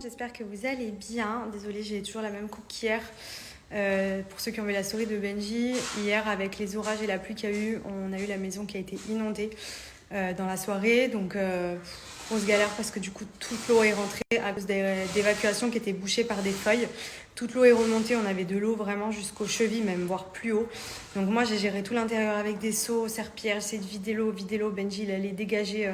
J'espère que vous allez bien. Désolée, j'ai toujours la même coupe qu'hier. Pour ceux qui ont vu la story de Benji, hier avec les orages et la pluie qu'il y a eu, on a eu la maison qui a été inondée dans la soirée. Donc grosse galère parce que du coup toute l'eau est rentrée à cause d'évacuations qui étaient bouchées par des feuilles. Toute l'eau est remontée, on avait de l'eau vraiment jusqu'aux chevilles, même voire plus haut. Donc moi j'ai géré tout l'intérieur avec des seaux, serpillères, j'ai essayé de vider l'eau. Benji il allait dégager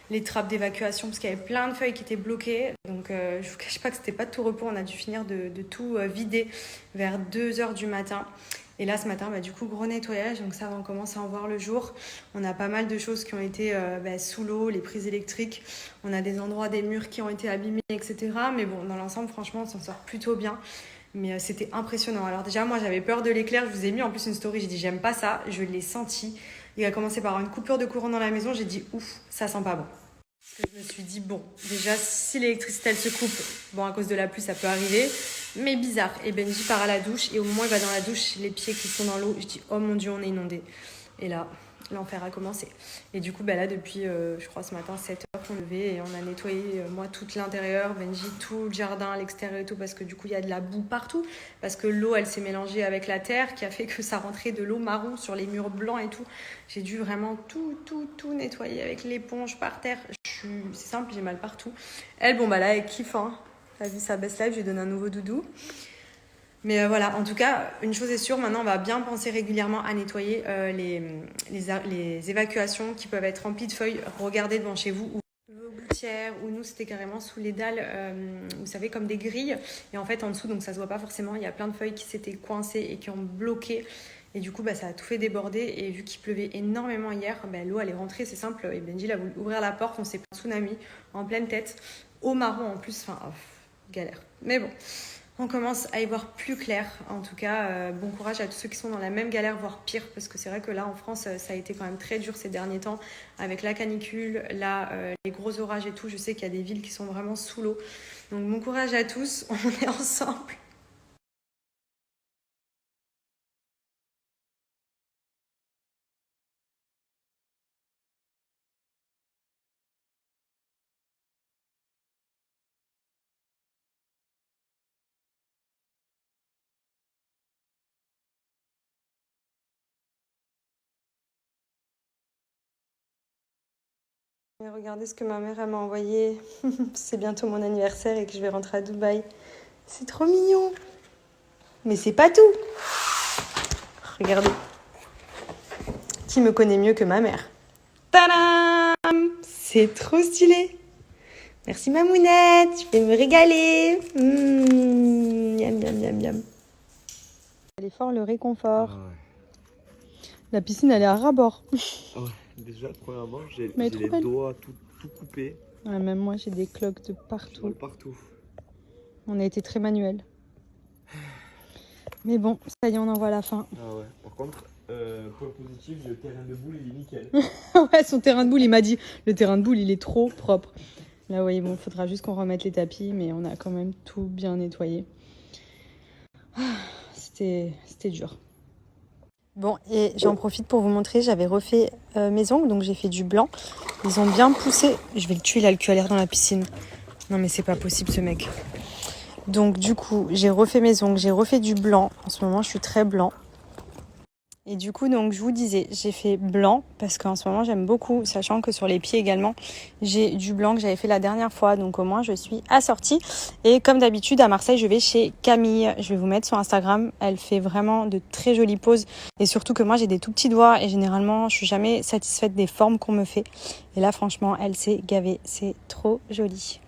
les trappes d'évacuation parce qu'il y avait plein de feuilles qui étaient bloquées. Donc je vous cache pas que c'était pas de tout repos, on a dû finir de tout vider vers 2h du matin. Et là ce matin du coup gros nettoyage, donc ça on commence à en voir le jour. On a pas mal de choses qui ont été sous l'eau, les prises électriques, on a des endroits des murs qui ont été abîmés, etc. Mais bon, dans l'ensemble franchement on s'en sort plutôt bien. Mais c'était impressionnant. Alors déjà moi j'avais peur de l'éclair, je vous ai mis en plus une story, j'ai dit j'aime pas ça, je l'ai senti. Il a commencé par une coupure de courant dans la maison, j'ai dit ouf, ça sent pas bon. Parce que je me suis dit bon, déjà si l'électricité elle se coupe, bon à cause de la pluie ça peut arriver, mais bizarre. Et Benji part à la douche et au moment où il va dans la douche, les pieds qui sont dans l'eau, je dis oh mon dieu on est inondé. Et là, l'enfer a commencé. Et du coup là depuis je crois ce matin 7h qu'on levait et on a nettoyé moi tout l'intérieur, Benji tout le jardin, l'extérieur et tout parce que du coup il y a de la boue partout. Parce que l'eau elle s'est mélangée avec la terre qui a fait que ça rentrait de l'eau marron sur les murs blancs et tout. J'ai dû vraiment tout nettoyer avec l'éponge par terre. C'est simple, j'ai mal partout. Elle, là, elle kiffe. Hein. Elle a vu sa best life, j'ai donné un nouveau doudou. Mais voilà, en tout cas, une chose est sûre, maintenant, on va bien penser régulièrement à nettoyer les évacuations qui peuvent être remplies de feuilles. Regardez devant chez vous, ou vos gouttières, ou nous, c'était carrément sous les dalles, vous savez, comme des grilles. Et en fait, en dessous, donc ça se voit pas forcément, il y a plein de feuilles qui s'étaient coincées et qui ont bloqué. Et du coup, ça a tout fait déborder. Et vu qu'il pleuvait énormément hier, l'eau, elle est rentrée, c'est simple. Et Benji, il a voulu ouvrir la porte, on s'est pris un tsunami en pleine tête. Au marron en plus, galère. Mais bon, on commence à y voir plus clair. En tout cas, bon courage à tous ceux qui sont dans la même galère, voire pire. Parce que c'est vrai que là, en France, ça a été quand même très dur ces derniers temps. Avec la canicule, les gros orages et tout. Je sais qu'il y a des villes qui sont vraiment sous l'eau. Donc, bon courage à tous. On est ensemble. Mais regardez ce que ma mère m'a envoyé. C'est bientôt mon anniversaire et que je vais rentrer à Dubaï. C'est trop mignon. Mais c'est pas tout. Regardez. Qui me connaît mieux que ma mère? Tadam! C'est trop stylé. Merci mamounette. Je vais me régaler. Miam. Elle est fort le réconfort. Ah ouais. La piscine elle est à ras-bord. Ouais. Déjà, premièrement, j'ai les doigts tout coupés. Ouais, même moi, j'ai des cloques de partout. Partout. On a été très manuel. Mais bon, ça y est, on en voit la fin. Ah ouais. Par contre, point positif, le terrain de boule, il est nickel. Ouais, son terrain de boule, il m'a dit, le terrain de boule, il est trop propre. Là, vous voyez, bon, faudra juste qu'on remette les tapis, mais on a quand même tout bien nettoyé. C'était dur. Bon, et j'en profite pour vous montrer, j'avais refait mes ongles, donc j'ai fait du blanc. Ils ont bien poussé. Je vais le tuer, là, le cul à l'air dans la piscine. Non, mais c'est pas possible, ce mec. Donc, du coup, j'ai refait mes ongles, j'ai refait du blanc. En ce moment, je suis très blanc. Et du coup, donc, je vous disais, j'ai fait blanc parce qu'en ce moment, j'aime beaucoup, sachant que sur les pieds également, j'ai du blanc que j'avais fait la dernière fois. Donc, au moins, je suis assortie. Et comme d'habitude, à Marseille, je vais chez Camille. Je vais vous mettre son Instagram. Elle fait vraiment de très jolies poses. Et surtout que moi, j'ai des tout petits doigts et généralement, je suis jamais satisfaite des formes qu'on me fait. Et là, franchement, elle s'est gavée. C'est trop joli.